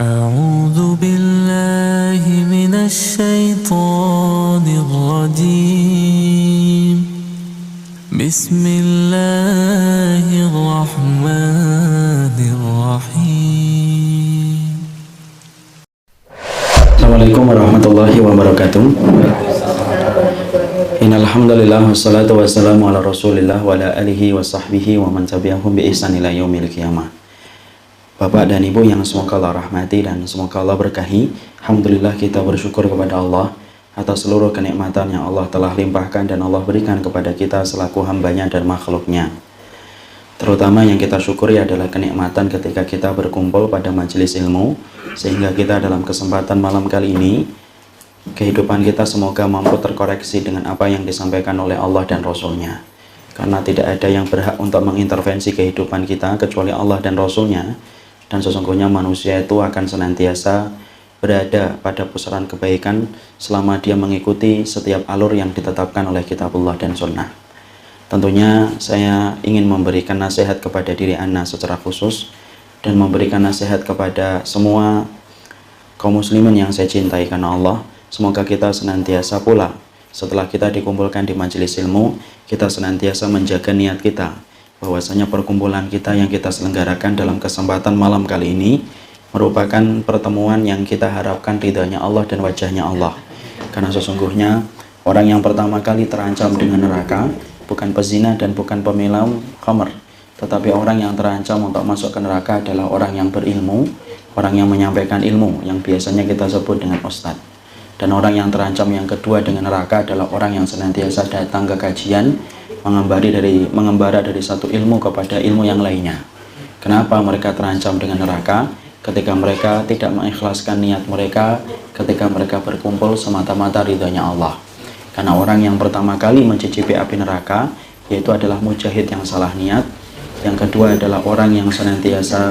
أعوذ بالله من الشيطان الرجيم بسم الله الرحمن الرحيم. Assalamualaikum warahmatullahi wabarakatuh. Innal hamdalillah wassalatu wassalamu ala Rasulillah wa ala alihi wa sahbihi wa man tabi'ahum bi ihsan ila yaumil qiyamah. Bapak dan Ibu yang semoga Allah rahmati dan semoga Allah berkahi, alhamdulillah kita bersyukur kepada Allah atas seluruh kenikmatan yang Allah telah limpahkan dan Allah berikan kepada kita selaku hambanya dan makhluknya. Terutama yang kita syukuri adalah kenikmatan ketika kita berkumpul pada majelis ilmu, sehingga kita dalam kesempatan malam kali ini, kehidupan kita semoga mampu terkoreksi dengan apa yang disampaikan oleh Allah dan Rasulnya. Karena tidak ada yang berhak untuk mengintervensi kehidupan kita kecuali Allah dan Rasulnya. Dan sesungguhnya manusia itu akan senantiasa berada pada pusaran kebaikan selama dia mengikuti setiap alur yang ditetapkan oleh kitabullah dan sunnah. Tentunya saya ingin memberikan nasihat kepada diri Anda secara khusus dan memberikan nasihat kepada semua kaum muslimin yang saya cintai karena Allah. Semoga kita senantiasa pula setelah kita dikumpulkan di majelis ilmu, kita senantiasa menjaga niat kita, bahwasanya perkumpulan kita yang kita selenggarakan dalam kesempatan malam kali ini merupakan pertemuan yang kita harapkan ridhanya Allah dan wajahnya Allah. Karena sesungguhnya orang yang pertama kali terancam dengan neraka bukan pezina dan bukan peminum khamr, tetapi orang yang terancam untuk masuk ke neraka adalah orang yang berilmu, orang yang menyampaikan ilmu yang biasanya kita sebut dengan ustadz. Dan orang yang terancam yang kedua dengan neraka adalah orang yang senantiasa datang ke kajian, mengembara dari satu ilmu kepada ilmu yang lainnya. Kenapa mereka terancam dengan neraka? Ketika mereka tidak mengikhlaskan niat mereka, ketika mereka berkumpul semata-mata ridhanya Allah. Karena orang yang pertama kali mencicipi api neraka, yaitu adalah mujahid yang salah niat. Yang kedua adalah orang yang senantiasa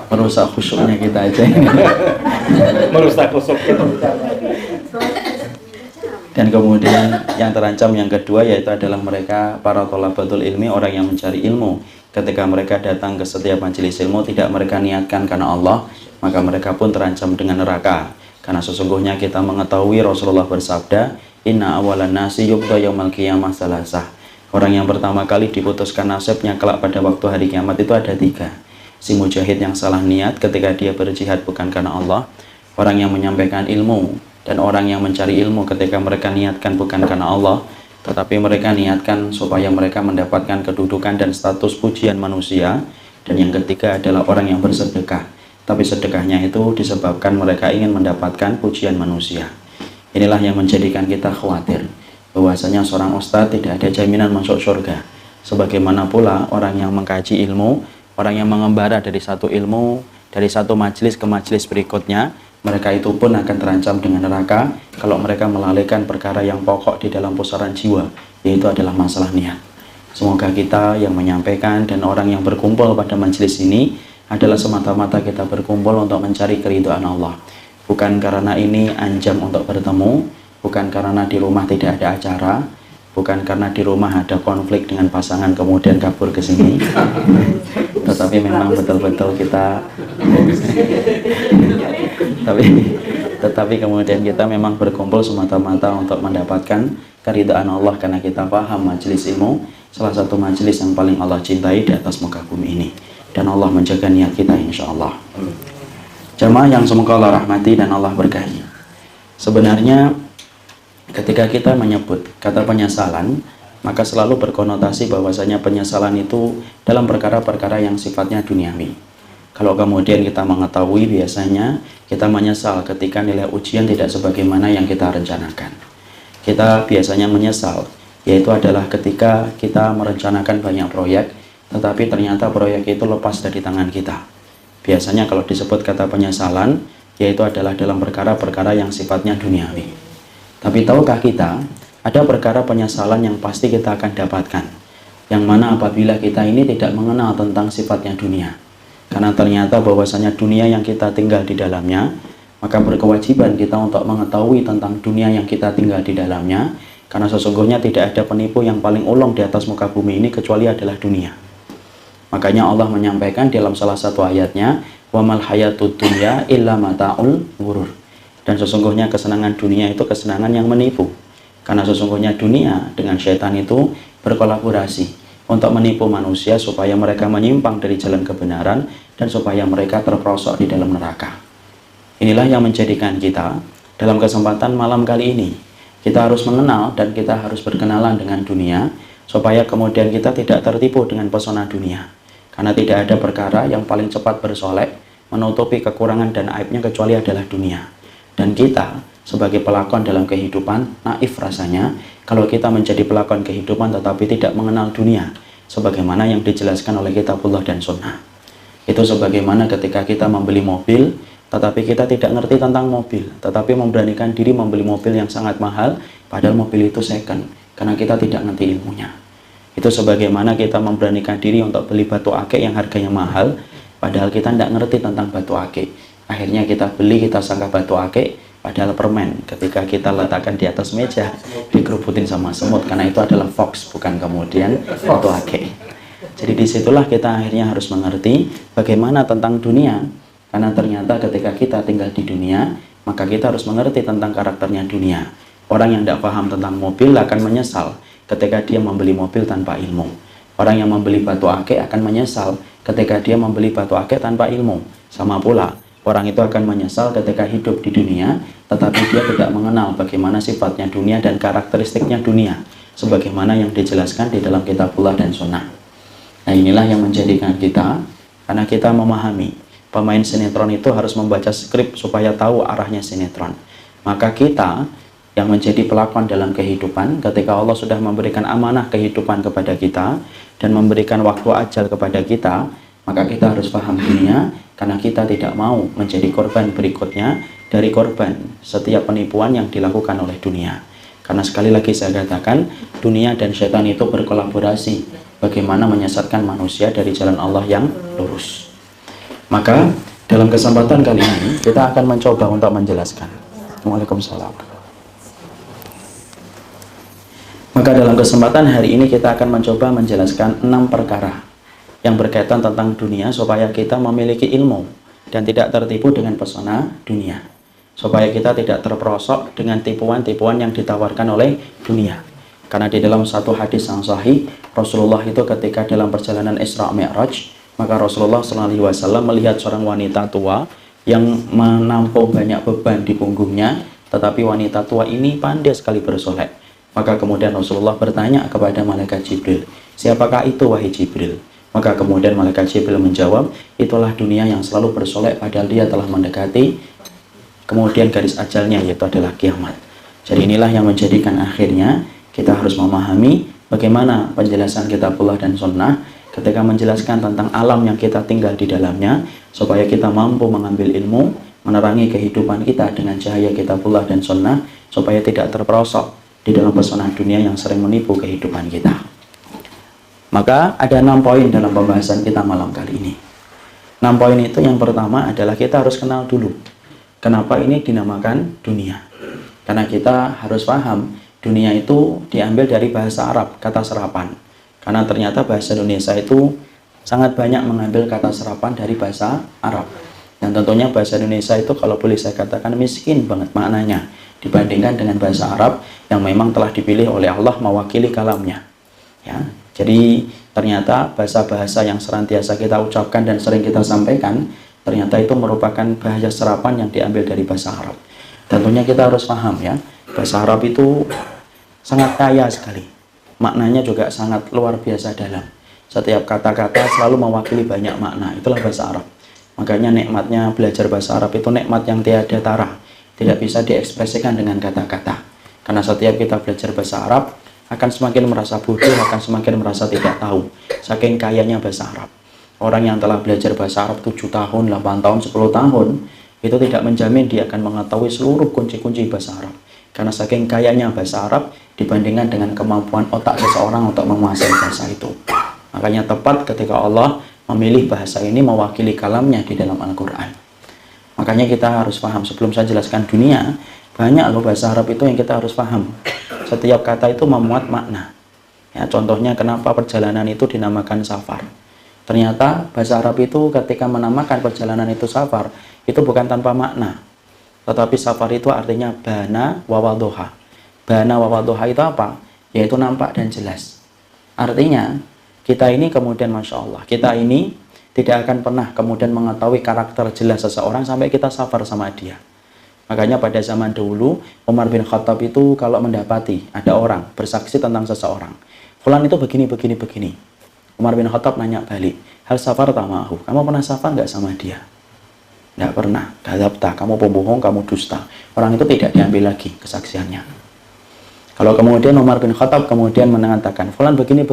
merusak khusyuknya kita aja ini. Merusak khusyuk. Dan kemudian yang terancam yang kedua yaitu adalah mereka para thalabatul ilmi, orang yang mencari ilmu. Ketika mereka datang ke setiap majelis ilmu tidak mereka niatkan karena Allah, maka mereka pun terancam dengan neraka. Karena sesungguhnya kita mengetahui Rasulullah bersabda, inna awalan nasi yubda yaumal qiyamah salasah. Orang yang pertama kali diputuskan nasibnya kelak pada waktu hari kiamat itu ada tiga. Si mujahid yang salah niat ketika dia berjihad bukan karena Allah, orang yang menyampaikan ilmu, dan orang yang mencari ilmu ketika mereka niatkan bukan karena Allah, tetapi mereka niatkan supaya mereka mendapatkan kedudukan dan status pujian manusia. Dan yang ketiga adalah orang yang bersedekah, tapi sedekahnya itu disebabkan mereka ingin mendapatkan pujian manusia. Inilah yang menjadikan kita khawatir bahwasanya seorang ustadz tidak ada jaminan masuk surga. Sebagaimana pula orang yang mengkaji ilmu, orang yang mengembara dari satu ilmu, dari satu majelis ke majelis berikutnya, mereka itu pun akan terancam dengan neraka kalau mereka melalaikan perkara yang pokok di dalam pusaran jiwa, yaitu adalah masalah niat. Semoga kita yang menyampaikan dan orang yang berkumpul pada majelis ini adalah semata-mata kita berkumpul untuk mencari keridhaan Allah. Bukan karena ini anjam untuk bertemu, bukan karena di rumah tidak ada acara, bukan karena di rumah ada konflik dengan pasangan kemudian kabur ke sini. Tetapi memang betul-betul kita tetapi kemudian kita memang berkumpul semata-mata untuk mendapatkan keridhaan Allah, karena kita paham majelis ilmu salah satu majelis yang paling Allah cintai di atas muka bumi ini, dan Allah menjaga niat kita insyaallah. Jamaah yang semoga Allah rahmati dan Allah berkahi. Sebenarnya ketika kita menyebut kata penyesalan, maka selalu berkonotasi bahwasanya penyesalan itu dalam perkara-perkara yang sifatnya duniawi. Kalau kemudian kita mengetahui biasanya kita menyesal ketika nilai ujian tidak sebagaimana yang kita rencanakan. Kita biasanya menyesal, yaitu adalah ketika kita merencanakan banyak proyek, tetapi ternyata proyek itu lepas dari tangan kita. Biasanya kalau disebut kata penyesalan, yaitu adalah dalam perkara-perkara yang sifatnya duniawi. Tapi tahukah kita, ada perkara penyesalan yang pasti kita akan dapatkan, yang mana apabila kita ini tidak mengenal tentang sifatnya dunia. Karena ternyata bahwasanya dunia yang kita tinggal di dalamnya Maka berkewajiban kita untuk mengetahui tentang dunia yang kita tinggal di dalamnya, karena sesungguhnya tidak ada penipu yang paling ulung di atas muka bumi ini kecuali adalah dunia. Makanya Allah menyampaikan dalam salah satu ayatnya, wa mal hayatud dunya illa mata'ul ghurur. Dan sesungguhnya kesenangan dunia itu kesenangan yang menipu. Karena sesungguhnya dunia dengan syaitan itu berkolaborasi untuk menipu manusia supaya mereka menyimpang dari jalan kebenaran dan supaya mereka terperosok di dalam neraka. Inilah yang menjadikan kita dalam kesempatan malam kali ini, kita harus mengenal dan kita harus berkenalan dengan dunia supaya kemudian kita tidak tertipu dengan pesona dunia. Karena tidak ada perkara yang paling cepat bersolek menutupi kekurangan dan aibnya kecuali adalah dunia. Dan kita sebagai pelakon dalam kehidupan, naif rasanya kalau kita menjadi pelakon kehidupan tetapi tidak mengenal dunia sebagaimana yang dijelaskan oleh kitabullah dan sunnah. Itu sebagaimana ketika kita membeli mobil tetapi kita tidak ngerti tentang mobil, tetapi memberanikan diri membeli mobil yang sangat mahal padahal mobil itu second karena kita tidak ngerti ilmunya. Itu sebagaimana kita memberanikan diri untuk beli batu akik yang harganya mahal padahal kita tidak ngerti tentang batu akik. Akhirnya kita beli, kita sangka batu akik padahal permen. Ketika kita letakkan di atas meja dikerubutin sama semut karena itu adalah fox, bukan kemudian batu akik. Jadi disitulah kita akhirnya harus mengerti bagaimana tentang dunia. Karena ternyata ketika kita tinggal di dunia, maka kita harus mengerti tentang karakternya dunia. Orang yang tidak paham tentang mobil akan menyesal ketika dia membeli mobil tanpa ilmu. Orang yang membeli batu akik akan menyesal ketika dia membeli batu akik tanpa ilmu. Sama pula, orang itu akan menyesal ketika hidup di dunia, tetapi dia tidak mengenal bagaimana sifatnya dunia dan karakteristiknya dunia, sebagaimana yang dijelaskan di dalam kitabullah dan sunnah. Nah inilah yang menjadikan kita, karena kita memahami pemain sinetron itu harus membaca skrip supaya tahu arahnya sinetron. Maka kita yang menjadi pelakon dalam kehidupan, ketika Allah sudah memberikan amanah kehidupan kepada kita dan memberikan waktu ajal kepada kita, maka kita harus paham dunia, karena kita tidak mau menjadi korban berikutnya dari korban setiap penipuan yang dilakukan oleh dunia. Karena sekali lagi saya katakan, dunia dan syaitan itu berkolaborasi bagaimana menyesatkan manusia dari jalan Allah yang lurus. Maka dalam kesempatan kali ini kita akan mencoba untuk menjelaskan. Waalaikumsalam. Maka dalam kesempatan hari ini kita akan mencoba menjelaskan 6 perkara yang berkaitan tentang dunia supaya kita memiliki ilmu dan tidak tertipu dengan pesona dunia. Supaya kita tidak terperosok dengan tipuan-tipuan yang ditawarkan oleh dunia. Karena di dalam satu hadis yang sahih, Rasulullah itu ketika dalam perjalanan Isra Mi'raj, maka Rasulullah SAW melihat seorang wanita tua yang menampung banyak beban di punggungnya, tetapi wanita tua ini pandai sekali bersolek. Maka kemudian Rasulullah bertanya kepada malaikat Jibril, siapakah itu wahai Jibril? Maka kemudian malaikat Jibril menjawab, itulah dunia yang selalu bersolek padahal dia telah mendekati kemudian garis ajalnya, yaitu adalah kiamat. Jadi inilah yang menjadikan akhirnya kita harus memahami bagaimana penjelasan kitabullah dan sunnah ketika menjelaskan tentang alam yang kita tinggal di dalamnya, supaya kita mampu mengambil ilmu, menerangi kehidupan kita dengan cahaya kitabullah dan sunnah, supaya tidak terperosok di dalam pesona dunia yang sering menipu kehidupan kita. Maka ada 6 poin dalam pembahasan kita malam kali ini. 6 poin itu yang pertama adalah kita harus kenal dulu kenapa ini dinamakan dunia. Karena kita harus paham dunia itu diambil dari bahasa Arab, kata serapan. Karena ternyata bahasa Indonesia itu sangat banyak mengambil kata serapan dari bahasa Arab. Dan tentunya bahasa Indonesia itu kalau boleh saya katakan miskin banget maknanya dibandingkan dengan bahasa Arab yang memang telah dipilih oleh Allah mewakili kalamnya. Ya, jadi ternyata bahasa-bahasa yang senantiasa kita ucapkan dan sering kita sampaikan, ternyata itu merupakan bahasa serapan yang diambil dari bahasa Arab. Tentunya kita harus paham ya, bahasa Arab itu sangat kaya sekali. Maknanya juga sangat luar biasa dalam. Setiap kata-kata selalu mewakili banyak makna. Itulah bahasa Arab. Makanya nikmatnya belajar bahasa Arab itu nikmat yang tiada tara. Tidak bisa diekspresikan dengan kata-kata. Karena setiap kita belajar bahasa Arab, akan semakin merasa bodoh, akan semakin merasa tidak tahu. Saking kayanya bahasa Arab. Orang yang telah belajar bahasa Arab 7 tahun, 8 tahun, 10 tahun, itu tidak menjamin dia akan mengetahui seluruh kunci-kunci bahasa Arab. Karena saking kayanya bahasa Arab dibandingkan dengan kemampuan otak seseorang untuk menguasai bahasa itu. Makanya tepat ketika Allah memilih bahasa ini mewakili kalamnya di dalam Al-Quran. Maka Makanya kita harus paham. Sebelum saya jelaskan dunia, banyak loh bahasa Arab itu yang kita harus paham. Setiap kata itu memuat makna. Ya, contohnya kenapa perjalanan itu dinamakan safar. Ternyata bahasa Arab itu ketika menamakan perjalanan itu safar, itu bukan tanpa makna. Tetapi safar itu artinya bana wawadoha. Bana wawadoha itu apa? Yaitu nampak dan jelas. Artinya, kita ini kemudian Masya Allah, kita ini tidak akan pernah kemudian mengetahui karakter jelas seseorang sampai kita safar sama dia. Makanya pada zaman dulu, Umar bin Khattab itu kalau mendapati ada orang bersaksi tentang seseorang, fulan itu begini. Umar bin Khattab nanya balik, hal safar tamahu, kamu pernah safar nggak sama dia? Nggak pernah. Kadzabta, kamu pembohong, kamu dusta. Orang itu tidak diambil lagi kesaksiannya. Kalau kemudian Umar bin Khattab kemudian mengatakan, fulan begini.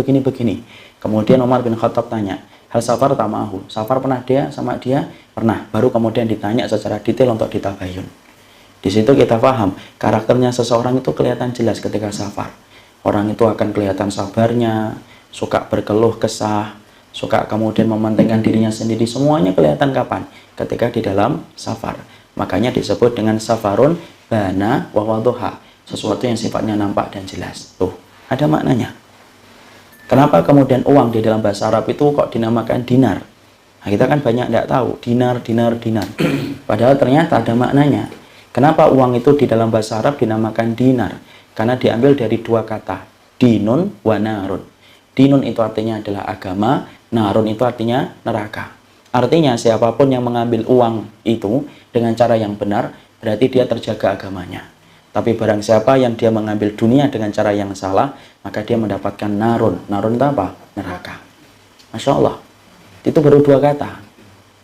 Kemudian Umar bin Khattab tanya, hal safar tamahu, safar pernah dia sama dia? Pernah. Baru kemudian ditanya secara detail untuk ditabayun. Di situ kita paham, karakternya seseorang itu kelihatan jelas ketika safar. Orang itu akan kelihatan sabarnya, suka berkeluh kesah, suka kemudian mementingkan dirinya sendiri. Semuanya kelihatan kapan? Ketika di dalam safar. Makanya disebut dengan safarun bana wawadoha. Sesuatu yang sifatnya nampak dan jelas. Tuh, ada maknanya. Kenapa kemudian uang di dalam bahasa Arab itu kok dinamakan dinar? Nah, kita kan banyak tidak tahu. Dinar. Padahal ternyata ada maknanya. Kenapa uang itu di dalam bahasa Arab dinamakan dinar? Karena diambil dari dua kata, dinun wa narun. Dinun itu artinya adalah agama, narun itu artinya neraka. Artinya siapapun yang mengambil uang itu dengan cara yang benar, berarti dia terjaga agamanya. Tapi barang siapa yang dia mengambil dunia dengan cara yang salah, maka dia mendapatkan narun. Narun itu apa? Neraka. Masya Allah. Itu baru dua kata.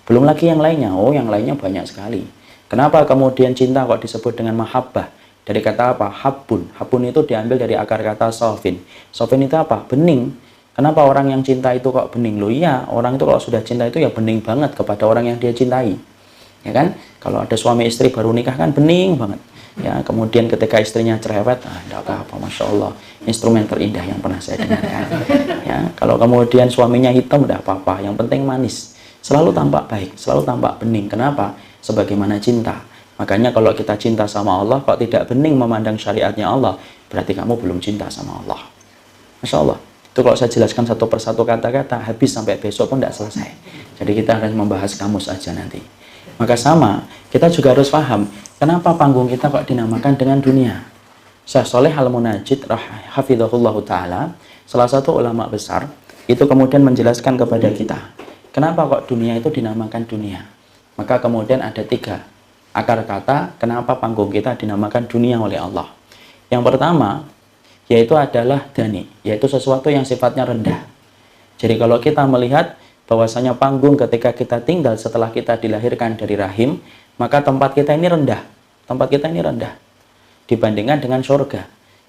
Belum lagi yang lainnya. Oh, yang lainnya banyak sekali. Kenapa kemudian cinta kok disebut dengan mahabbah? Dari kata apa? Habbun. Habbun itu diambil dari akar kata sofin. Sofin itu apa? Bening. Kenapa orang yang cinta itu kok bening? Loh iya, orang itu kalau sudah cinta itu ya bening banget kepada orang yang dia cintai. Ya kan? Kalau ada suami istri baru nikah kan bening banget. Ya, kemudian ketika istrinya cerewet, enggak apa-apa, Masya Allah. Instrumen terindah yang pernah saya dengarkan. Ya, kalau kemudian suaminya hitam, enggak apa-apa. Yang penting manis. Selalu tampak baik, selalu tampak bening. Kenapa? Sebagaimana cinta. Makanya kalau kita cinta sama Allah, kok tidak bening memandang syariatnya Allah, berarti kamu belum cinta sama Allah. Masya Allah. Itu kalau saya jelaskan satu persatu kata-kata, habis sampai besok pun tidak selesai. Jadi kita akan membahas kamus aja nanti. Maka sama, kita juga harus paham, kenapa panggung kita kok dinamakan dengan dunia. Syekh Shalih Al-Munajjid hafizahullah ta'ala, salah satu ulama besar, itu kemudian menjelaskan kepada kita, kenapa kok dunia itu dinamakan dunia. Maka kemudian ada tiga akar kata kenapa panggung kita dinamakan dunia oleh Allah. Yang pertama, yaitu adalah dani, yaitu sesuatu yang sifatnya rendah. Jadi kalau kita melihat bahwasanya panggung ketika kita tinggal setelah kita dilahirkan dari rahim, maka tempat kita ini rendah. Tempat kita ini rendah dibandingkan dengan surga.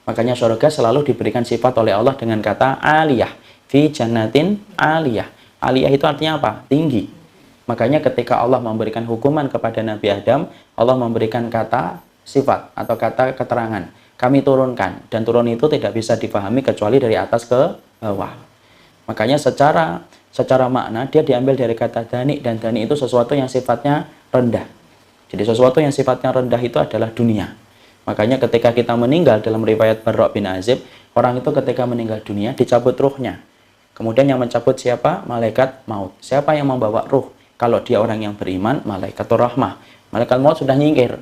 Makanya surga selalu diberikan sifat oleh Allah dengan kata aliyah, fi jannatin aliyah. Aliyah itu artinya apa? Tinggi. Makanya ketika Allah memberikan hukuman kepada Nabi Adam, Allah memberikan kata sifat atau kata keterangan. Kami turunkan, dan turun itu tidak bisa dipahami kecuali dari atas ke bawah. Makanya secara makna dia diambil dari kata dani, dan dani itu sesuatu yang sifatnya rendah. Jadi sesuatu yang sifatnya rendah itu adalah dunia. Makanya ketika kita meninggal dalam riwayat Barra' bin Azib, orang itu ketika meninggal dunia dicabut ruhnya. Kemudian yang mencabut siapa? Malaikat maut. Siapa yang membawa ruh? Kalau dia orang yang beriman, malaikatur rahmah. Malaikat maut sudah nyingkir.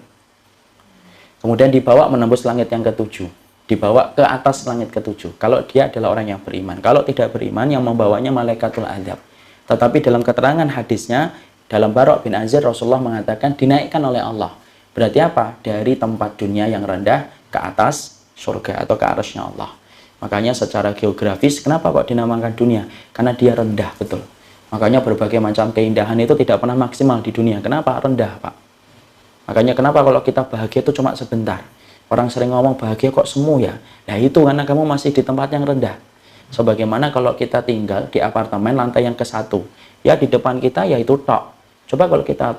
Kemudian dibawa menembus langit yang ketujuh. Dibawa ke atas langit ketujuh. Kalau dia adalah orang yang beriman. Kalau tidak beriman, yang membawanya malaikatul adzab. Tetapi dalam keterangan hadisnya, dalam Barra' bin Azib, Rasulullah mengatakan dinaikkan oleh Allah. Berarti apa? Dari tempat dunia yang rendah ke atas surga atau ke arasnya Allah. Makanya secara geografis, kenapa kok dinamakan dunia? Karena dia rendah, betul. Makanya berbagai macam keindahan itu tidak pernah maksimal di dunia. Kenapa? Rendah, Pak. Makanya kenapa kalau kita bahagia itu cuma sebentar. Orang sering ngomong bahagia kok semu ya. Nah itu karena kamu masih di tempat yang rendah. Sebagaimana kalau kita tinggal di apartemen lantai yang ke-1. Ya di depan kita ya itu tok. Coba kalau kita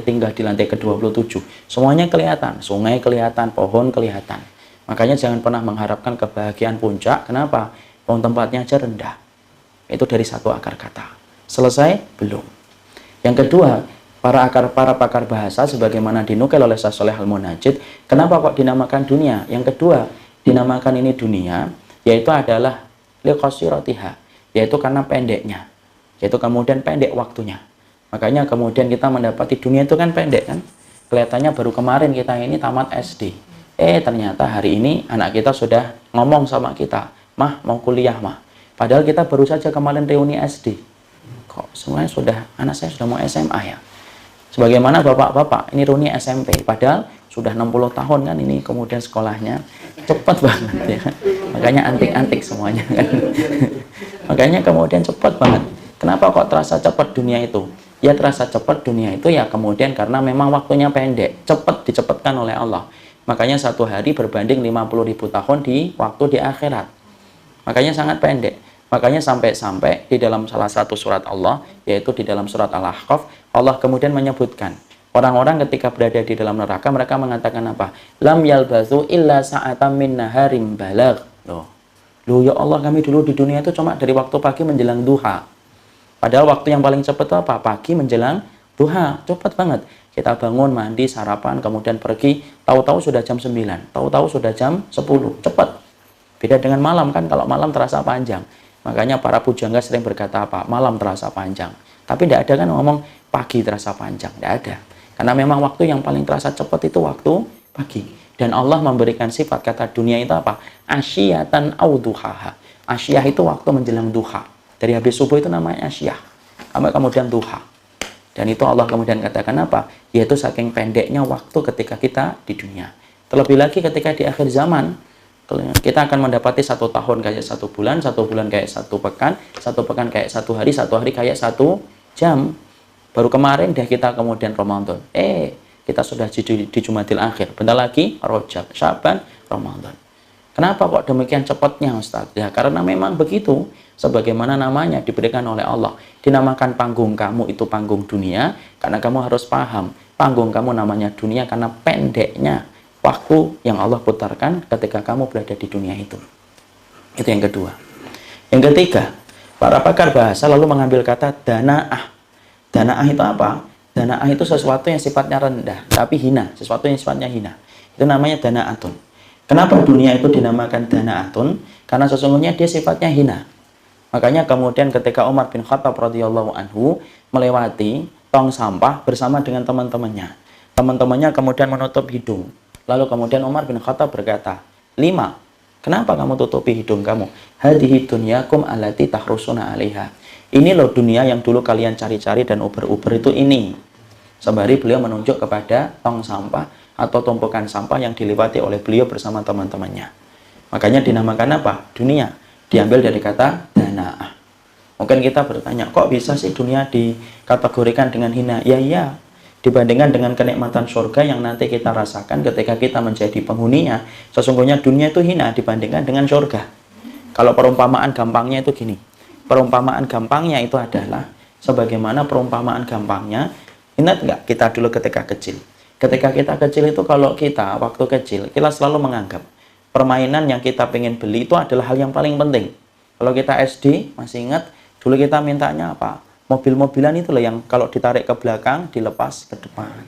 tinggal di lantai ke-27. Semuanya kelihatan. Sungai kelihatan, pohon kelihatan. Makanya jangan pernah mengharapkan kebahagiaan puncak. Kenapa? Tempatnya aja rendah. Itu dari satu akar kata. Selesai? Belum. Yang kedua, Para pakar bahasa sebagaimana dinukil oleh Syekh Shalih Al-Munajjid, kenapa kok dinamakan dunia? Yang kedua, dinamakan ini dunia, yaitu adalah liqasiratiha, yaitu karena pendeknya, yaitu kemudian pendek waktunya. Makanya kemudian kita mendapati dunia itu kan pendek kan. Kelihatannya baru kemarin kita ini tamat SD. Ternyata hari ini anak kita sudah ngomong sama kita, "Mah, mau kuliah, Mah." Padahal kita baru saja kemarin reuni SD. Kok semuanya anak saya sudah mau SMA ya? Sebagaimana bapak-bapak, ini reuni SMP. Padahal sudah 60 tahun kan ini kemudian sekolahnya. Cepat banget ya. Makanya antik-antik semuanya kan. Makanya kemudian cepat banget. Kenapa kok terasa cepat dunia itu? Ya terasa cepat dunia itu ya kemudian karena memang waktunya pendek, cepat dicepatkan oleh Allah. Makanya satu hari berbanding 50.000 tahun di waktu di akhirat. Makanya sangat pendek. Makanya sampai-sampai di dalam salah satu surat Allah, yaitu di dalam surat Al-Ahqaf, Allah kemudian menyebutkan orang-orang ketika berada di dalam neraka, mereka mengatakan apa? Lam yalbathu illa sa'atam min naharim balagh. Loh ya Allah, kami dulu di dunia itu cuma dari waktu pagi menjelang duha. Padahal waktu yang paling cepat itu apa? Pagi menjelang duha. Cepat banget. Kita bangun, mandi, sarapan, kemudian pergi. Tahu-tahu sudah jam 9. Tahu-tahu sudah jam 10. Cepat. Beda dengan malam kan. Kalau malam terasa panjang. Makanya para pujangga sering berkata apa? Malam terasa panjang. Tapi tidak ada kan ngomong pagi terasa panjang. Tidak ada. Karena memang waktu yang paling terasa cepat itu waktu pagi. Dan Allah memberikan sifat kata dunia itu apa? Asyiyatan au duhaha. Asyiyah itu waktu menjelang duha. Dari habis subuh itu namanya asyiyah. Sampai kemudian duha. Dan itu Allah kemudian katakan apa? Yaitu saking pendeknya waktu ketika kita di dunia. Terlebih lagi ketika di akhir zaman, kita akan mendapati 1 tahun kayak 1 bulan, 1 bulan kayak 1 pekan, 1 pekan kayak 1 hari, 1 hari kayak 1 jam. Baru kemarin deh kita kemudian Ramadan. Kita sudah di Jumadil Akhir. Bentar lagi Rajab, Syaban, Ramadan. Kenapa kok demikian cepatnya Ustaz? Ya karena memang begitu. Sebagaimana namanya diberikan oleh Allah. Dinamakan panggung kamu itu panggung dunia. Karena kamu harus paham. Panggung kamu namanya dunia karena pendeknya waktu yang Allah putarkan ketika kamu berada di dunia itu. Itu yang kedua. Yang ketiga, para pakar bahasa lalu mengambil kata dana'ah. Dana'ah itu apa? Dana'ah itu sesuatu yang sifatnya rendah, tapi hina. Sesuatu yang sifatnya hina. Itu namanya dana'atun. Kenapa dunia itu dinamakan dana'atun? Karena sesungguhnya dia sifatnya hina. Makanya kemudian ketika Umar bin Khattab radhiyallahu anhu melewati tong sampah bersama dengan teman-temannya. Teman-temannya kemudian menutup hidung. Lalu kemudian Umar bin Khattab berkata, 5. Kenapa kamu tutupi hidung kamu? Hadihi dunyakum allati tahrusuna 'alaiha. Ini loh dunia yang dulu kalian cari-cari dan uber-uber itu ini. Sembari beliau menunjuk kepada tong sampah atau tumpukan sampah yang dilewati oleh beliau bersama teman-temannya. Makanya dinamakan apa? Dunia. Diambil dari kata dana'ah. Mungkin kita bertanya, kok bisa sih dunia dikategorikan dengan hina? Ya iya, dibandingkan dengan kenikmatan surga yang nanti kita rasakan ketika kita menjadi penghuninya, sesungguhnya dunia itu hina dibandingkan dengan surga. Kalau perumpamaan gampangnya itu gini. Perumpamaan gampangnya itu adalah sebagaimana perumpamaan gampangnya, ingat nggak kita dulu ketika kecil? Ketika kita kecil itu kalau kita waktu kecil, kita selalu menganggap permainan yang kita pengen beli itu adalah hal yang paling penting. Kalau kita SD, masih ingat, dulu kita mintanya apa? Mobil-mobilan itu loh yang kalau ditarik ke belakang, dilepas ke depan.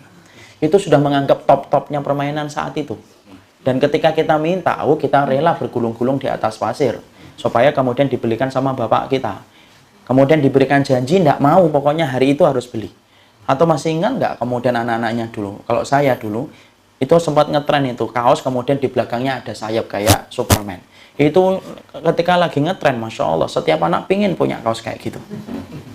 Itu sudah menganggap top-topnya permainan saat itu. Dan ketika kita minta, kita rela bergulung-gulung di atas pasir. Supaya kemudian dibelikan sama bapak kita. Kemudian diberikan janji, tidak mau, pokoknya hari itu harus beli. Atau masih ingat nggak kemudian anak-anaknya dulu? Kalau saya dulu, itu sempat ngetren itu kaos kemudian di belakangnya ada sayap kayak Superman. Itu ketika lagi ngetren, Masya Allah, setiap anak pingin punya kaos kayak gitu.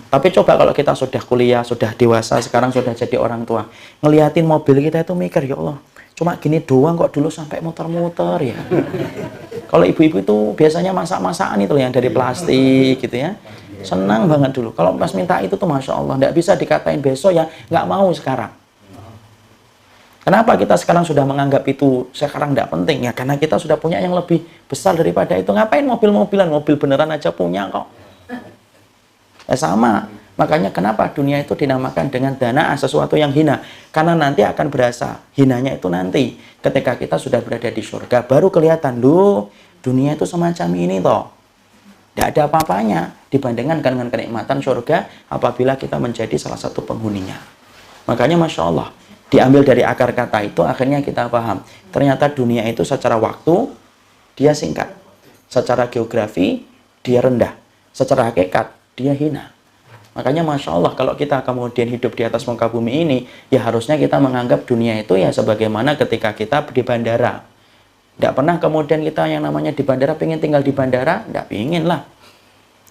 Tapi coba kalau kita sudah kuliah, sudah dewasa, sekarang sudah jadi orang tua, ngeliatin mobil kita itu mikir, ya Allah, cuma gini doang kok dulu sampai muter-muter ya. Kalau ibu-ibu itu biasanya masak-masakan itu yang dari plastik gitu ya. Senang banget dulu. Kalau pas minta itu tuh Masya Allah, nggak bisa dikatain besok ya, nggak mau sekarang. Kenapa kita sekarang sudah menganggap itu sekarang tidak penting? Ya karena kita sudah punya yang lebih besar daripada itu. Ngapain mobil-mobilan? Mobil beneran aja punya kok. Ya sama. Makanya kenapa dunia itu dinamakan dengan dana'ah, sesuatu yang hina. Karena nanti akan berasa hinanya itu nanti. Ketika kita sudah berada di surga, baru kelihatan, loh, dunia itu semacam ini toh. Tidak ada apa-apanya dibandingkan dengan kenikmatan surga apabila kita menjadi salah satu penghuninya. Makanya Masya Allah, diambil dari akar kata itu akhirnya kita paham. Ternyata dunia itu secara waktu dia singkat. Secara geografi dia rendah. Secara hakikat dia hina. Makanya Masya Allah kalau kita kemudian hidup di atas muka bumi ini, ya harusnya kita menganggap dunia itu ya sebagaimana ketika kita di bandara. Tidak pernah kemudian kita yang namanya di bandara pengen tinggal di bandara, tidak pengen lah.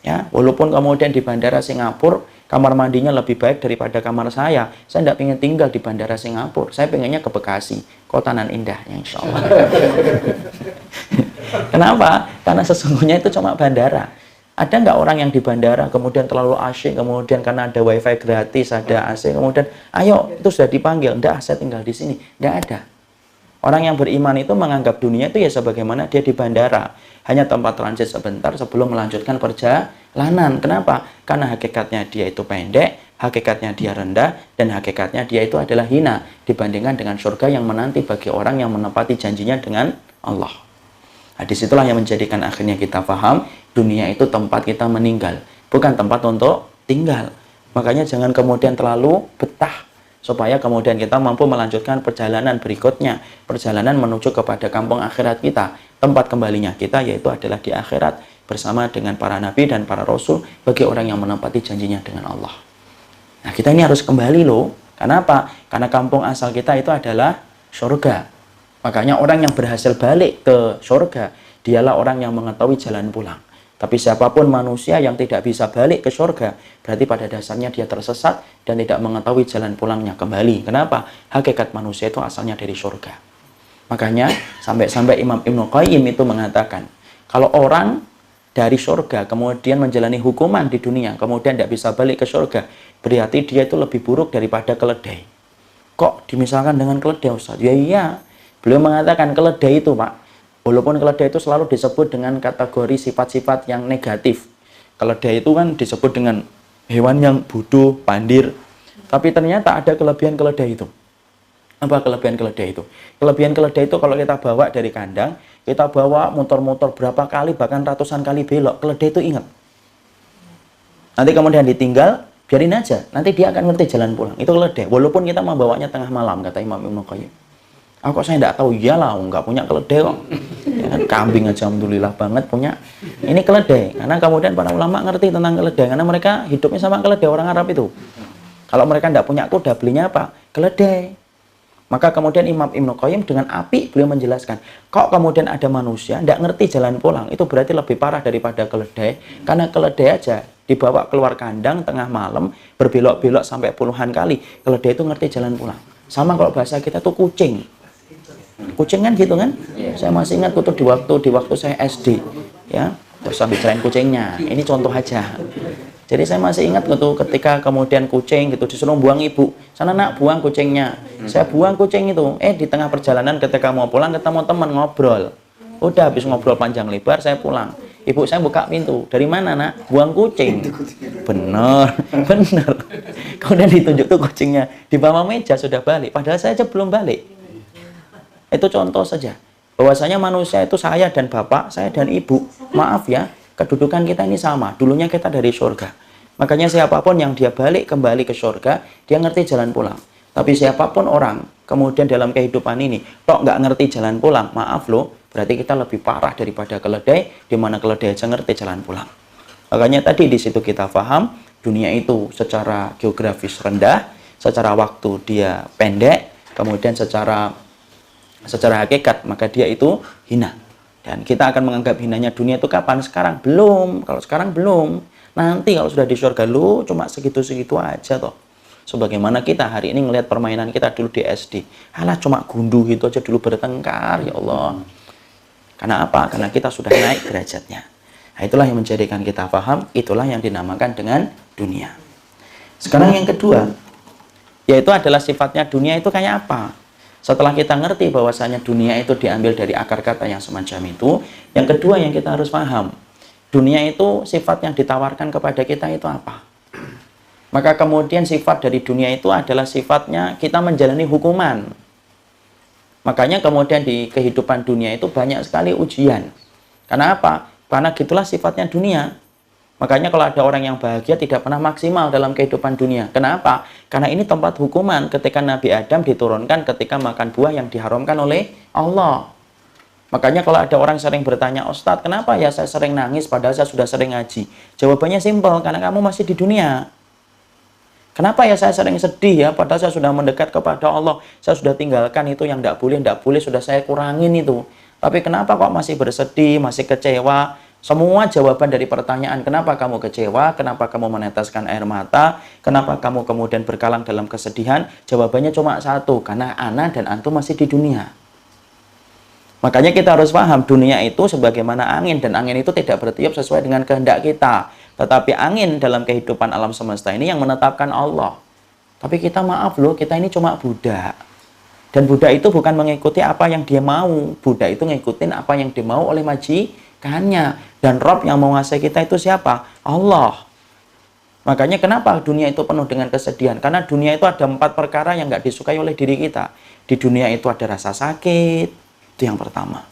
Ya, walaupun kemudian di bandara Singapura kamar mandinya lebih baik daripada kamar saya tidak pengen tinggal di bandara Singapura. Saya pengennya ke Bekasi, kota nan indahnya insya Allah. Kenapa? Karena sesungguhnya itu cuma bandara. Ada nggak orang yang di bandara kemudian terlalu asyik, kemudian karena ada wifi gratis, ada AC, kemudian ayo itu sudah dipanggil, enggak saya tinggal di sini, enggak ada. Orang yang beriman itu menganggap dunia itu ya sebagaimana dia di bandara, hanya tempat transit sebentar sebelum melanjutkan perjalanan. Kenapa? Karena hakikatnya dia itu pendek, hakikatnya dia rendah, dan hakikatnya dia itu adalah hina dibandingkan dengan surga yang menanti bagi orang yang menepati janjinya dengan Allah. Nah, disitulah yang menjadikan akhirnya kita paham dunia itu tempat kita meninggal, bukan tempat untuk tinggal. Makanya jangan kemudian terlalu betah, supaya kemudian kita mampu melanjutkan perjalanan berikutnya, perjalanan menuju kepada kampung akhirat kita. Tempat kembalinya kita yaitu adalah di akhirat bersama dengan para nabi dan para rasul bagi orang yang menepati janjinya dengan Allah. Nah, kita ini harus kembali loh. Kenapa? Karena kampung asal kita itu adalah surga. Makanya orang yang berhasil balik ke surga, dialah orang yang mengetahui jalan pulang. Tapi siapapun manusia yang tidak bisa balik ke surga, berarti pada dasarnya dia tersesat dan tidak mengetahui jalan pulangnya kembali. Kenapa? Hakikat manusia itu asalnya dari surga. Makanya sampai-sampai Imam Ibnu Qayyim itu mengatakan, kalau orang dari surga kemudian menjalani hukuman di dunia, kemudian tidak bisa balik ke surga, berarti dia itu lebih buruk daripada keledai. Kok dimisalkan dengan keledai, Ustaz? Ya iya. Beliau mengatakan keledai itu, Pak, walaupun keledai itu selalu disebut dengan kategori sifat-sifat yang negatif. Keledai itu kan disebut dengan hewan yang bodoh, pandir. Tapi ternyata ada kelebihan keledai itu. Apa kelebihan keledai itu? Kelebihan keledai itu kalau kita bawa dari kandang, kita bawa motor-motor berapa kali, bahkan ratusan kali belok, keledai itu ingat. Nanti kemudian ditinggal, biarin aja. Nanti dia akan ngerti jalan pulang. Itu keledai. Walaupun kita membawanya tengah malam, kata Imam Ibnu Qayyim. Kok saya tidak tahu? Iyalah, nggak punya keledai kok. Ya kan, kambing aja alhamdulillah banget punya. Ini keledai. Karena kemudian para ulama ngerti tentang keledai. Karena mereka hidupnya sama keledai orang Arab itu. Kalau mereka tidak punya kuda, belinya apa? Keledai. Maka kemudian Imam Ibnu Qayyim dengan apik beliau menjelaskan, kok kemudian ada manusia tidak ngerti jalan pulang, itu berarti lebih parah daripada keledai. Karena keledai aja dibawa keluar kandang tengah malam, berbelok-belok sampai puluhan kali. Keledai itu ngerti jalan pulang. Sama kalau bahasa kita tuh kucing. Kucing kan gitu kan? Saya masih ingat tuh di waktu saya SD, ya. Terus sambil bicarain kucingnya. Ini contoh aja. Jadi saya masih ingat gitu ketika kemudian kucing gitu disuruh buang ibu. Sana nak buang kucingnya. Saya buang kucing itu. Di tengah perjalanan ketika mau pulang ketemu teman ngobrol. Udah habis ngobrol panjang lebar saya pulang. Ibu saya buka pintu. Dari mana nak? Buang kucing. Bener. Kemudian ditunjuk tuh kucingnya di bawah meja sudah balik. Padahal saya aja belum balik. Itu contoh saja. Bahwasanya manusia itu saya dan bapak, saya dan ibu. Maaf ya, kedudukan kita ini sama. Dulunya kita dari surga. Makanya siapapun yang dia balik kembali ke surga, dia ngerti jalan pulang. Tapi siapapun orang, kemudian dalam kehidupan ini, kok nggak ngerti jalan pulang, maaf loh, berarti kita lebih parah daripada keledai, di mana keledai aja ngerti jalan pulang. Makanya tadi di situ kita paham, dunia itu secara geografis rendah, secara waktu dia pendek, kemudian secara hakikat maka dia itu hina. Dan kita akan menganggap hinanya dunia itu kapan? Sekarang belum. Kalau sekarang belum, nanti kalau sudah di surga lu cuma segitu-segitu aja toh. Sebagaimana kita hari ini ngelihat permainan kita dulu di SD. Alah cuma gundu gitu aja dulu bertengkar, ya Allah. Karena apa? Karena kita sudah naik derajatnya. Nah, itulah yang menjadikan kita paham, itulah yang dinamakan dengan dunia. Sekarang yang kedua, yaitu adalah sifatnya dunia itu kayak apa? Setelah kita ngerti bahwasanya dunia itu diambil dari akar kata yang semacam itu, yang kedua yang kita harus paham, dunia itu sifat yang ditawarkan kepada kita itu apa? Maka kemudian sifat dari dunia itu adalah sifatnya kita menjalani hukuman. Makanya kemudian di kehidupan dunia itu banyak sekali ujian. Karena apa? Karena gitulah sifatnya dunia. Makanya kalau ada orang yang bahagia tidak pernah maksimal dalam kehidupan dunia. Kenapa? Karena ini tempat hukuman ketika Nabi Adam diturunkan ketika makan buah yang diharamkan oleh Allah. Makanya kalau ada orang sering bertanya, Ustadz, kenapa ya saya sering nangis padahal saya sudah sering ngaji? Jawabannya simpel, karena kamu masih di dunia. Kenapa ya saya sering sedih ya, padahal saya sudah mendekat kepada Allah. Saya sudah tinggalkan itu yang tidak boleh, sudah saya kurangin itu. Tapi kenapa kok masih bersedih, masih kecewa? Semua jawaban dari pertanyaan, kenapa kamu kecewa, kenapa kamu meneteskan air mata, kenapa kamu kemudian berkalang dalam kesedihan, jawabannya cuma satu, karena ana dan antum masih di dunia. Makanya kita harus paham, dunia itu sebagaimana angin, dan angin itu tidak bertiup sesuai dengan kehendak kita. Tetapi angin dalam kehidupan alam semesta ini yang menetapkan Allah. Tapi kita maaf loh, kita ini cuma budak. Dan budak itu bukan mengikuti apa yang dia mau. Budak itu ngikutin apa yang dimau oleh majikannya. Dan Rob yang menguasai kita itu siapa? Allah. Makanya kenapa dunia itu penuh dengan kesedihan? Karena dunia itu ada 4 perkara yang nggak disukai oleh diri kita. Di dunia itu ada rasa sakit, itu yang pertama.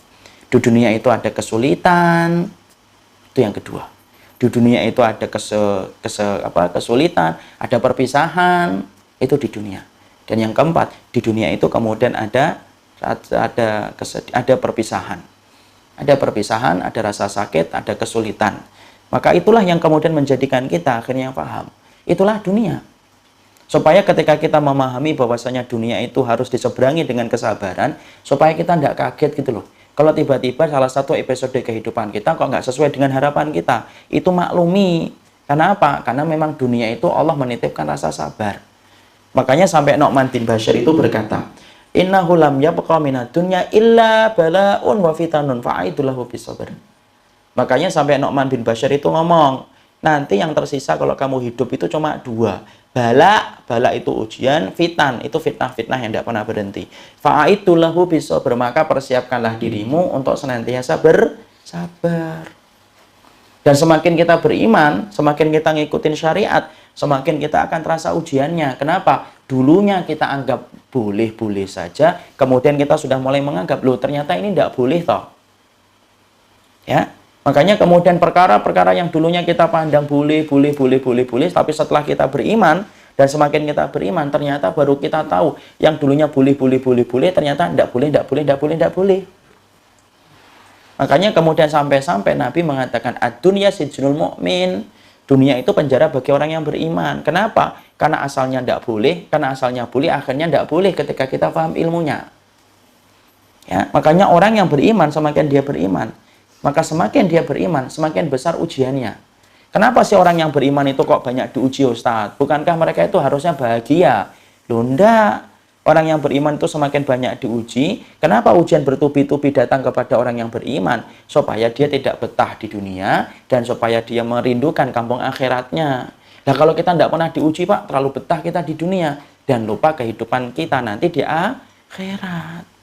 Di dunia itu ada kesulitan, itu yang kedua. Di dunia itu ada kesulitan, ada perpisahan, itu di dunia. Dan yang keempat, di dunia itu kemudian ada perpisahan. Ada perpisahan, ada rasa sakit, ada kesulitan. Maka itulah yang kemudian menjadikan kita akhirnya paham. Itulah dunia. Supaya ketika kita memahami bahwasanya dunia itu harus diseberangi dengan kesabaran, supaya kita tidak kaget gitu loh. Kalau tiba-tiba salah satu episode kehidupan kita kok nggak sesuai dengan harapan kita, itu maklumi. Karena apa? Karena memang dunia itu Allah menitipkan rasa sabar. Makanya sampai Nu'man bin Bashir itu berkata, innahu lam yabqa minad dunya illa bala'un wa fitanun fa'idullahu bisabr. Makanya sampai Nu'man bin Bashir itu ngomong, nanti yang tersisa kalau kamu hidup itu cuma 2. Bala itu ujian, fitan itu fitnah-fitnah yang tidak pernah berhenti. Fa'idullahu bisabr, maka persiapkanlah dirimu untuk senantiasa bersabar. Dan semakin kita beriman, semakin kita ngikutin syariat, semakin kita akan terasa ujiannya. Kenapa? Dulunya kita anggap boleh-boleh saja, kemudian kita sudah mulai menganggap, loh ternyata ini tidak boleh toh. Ya, makanya kemudian perkara-perkara yang dulunya kita pandang boleh, tapi setelah kita beriman, dan semakin kita beriman, ternyata baru kita tahu, yang dulunya boleh, ternyata tidak boleh. Makanya kemudian sampai-sampai Nabi mengatakan, ad-dunya sijnul mu'min. Dunia itu penjara bagi orang yang beriman. Kenapa? Karena asalnya tidak boleh, karena asalnya boleh, akhirnya tidak boleh ketika kita paham ilmunya. Ya, makanya orang yang beriman, semakin dia beriman, maka semakin dia beriman, semakin besar ujiannya. Kenapa sih orang yang beriman itu kok banyak diuji, Ustadz? Bukankah mereka itu harusnya bahagia? Loh, enggak. Orang yang beriman itu semakin banyak diuji. Kenapa ujian bertubi-tubi datang kepada orang yang beriman? Supaya dia tidak betah di dunia dan supaya dia merindukan kampung akhiratnya. Nah kalau kita tidak pernah diuji, Pak, terlalu betah kita di dunia dan lupa kehidupan kita nanti di akhirat.